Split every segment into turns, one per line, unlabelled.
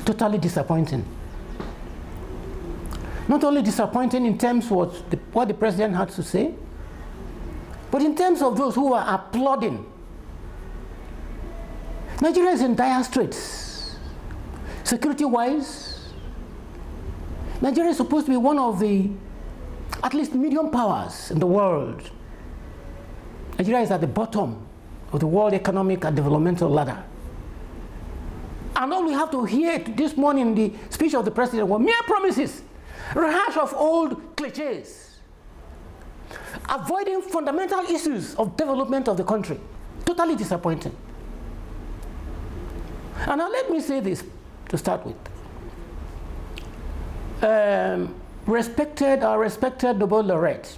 Totally disappointing. Not only disappointing in terms of what the president had to say, but in terms of those who are applauding. Nigeria is in dire straits. Security-wise, Nigeria is supposed to be one of the at least medium powers in the world. Nigeria is at the bottom of the world economic and developmental ladder. And all we have to hear this morning in the speech of the president were mere promises, rehash of old cliches, avoiding fundamental issues of development of the country. Totally disappointing. And now let me say this to start with. Respected Nobel laureate,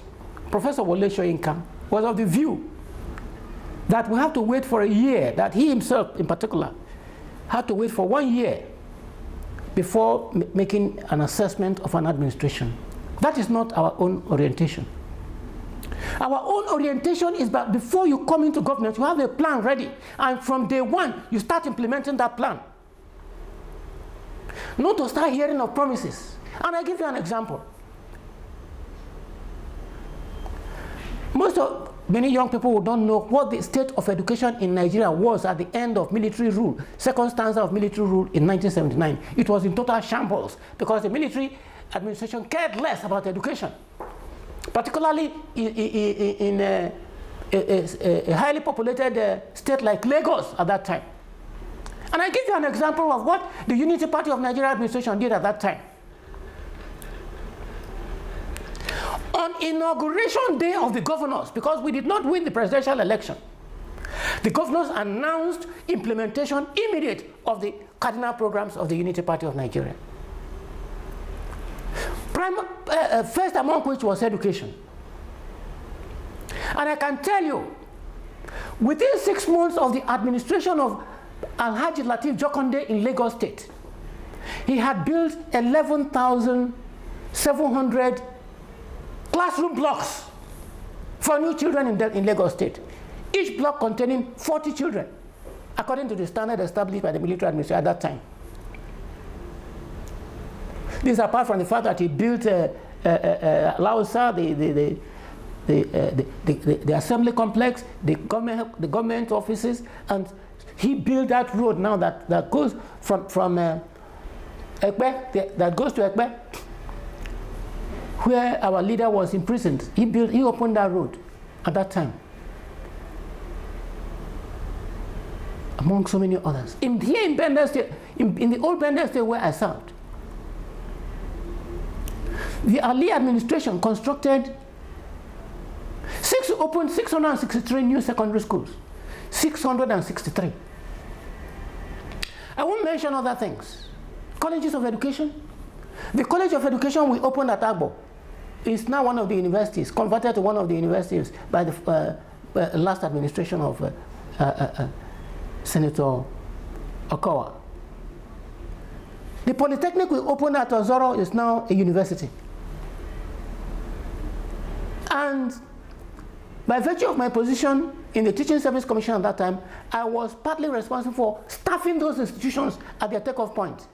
Professor Wole Soyinka, was of the view that we have to wait for a year, that he himself in particular had to wait for 1 year before making an assessment of an administration. That is not our own orientation. Our own orientation is that before you come into government, you have a plan ready, and from day one, you start implementing that plan. Not to start hearing of promises. And I give you an example. Many young people who don't know what the state of education in Nigeria was at the end of military rule, second stanza of military rule in 1979. It was in total shambles because the military administration cared less about education, particularly in a highly populated state like Lagos at that time. And I give you an example of what the Unity Party of Nigeria administration did at that time. On inauguration day of the governors, because we did not win the presidential election, the governors announced implementation immediate of the cardinal programs of the Unity Party of Nigeria. First among which was education. And I can tell you, within 6 months of the administration of Alhaji Lateef Jokonde in Lagos State, he had built 11,700 classroom blocks for new children in Lagos State, each block containing 40 children, according to the standard established by the military administration at that time. This apart from the fact that he built Lausa, the assembly complex, the government offices, and he built that road now that goes from Ekpe, that goes to Ekpe, where our leader was imprisoned. He opened that road at that time, among so many others. Here in Bender State, in the old Bender State where I served, the Ali administration constructed opened 663 new secondary schools. 663. I won't mention other things. Colleges of education. The College of Education we opened at Agbo is now one of the universities, converted to one of the universities by the last administration of Senator Okowa. The Polytechnic we opened at Ozoro is now a university. And by virtue of my position in the Teaching Service Commission at that time, I was partly responsible for staffing those institutions at their takeoff point.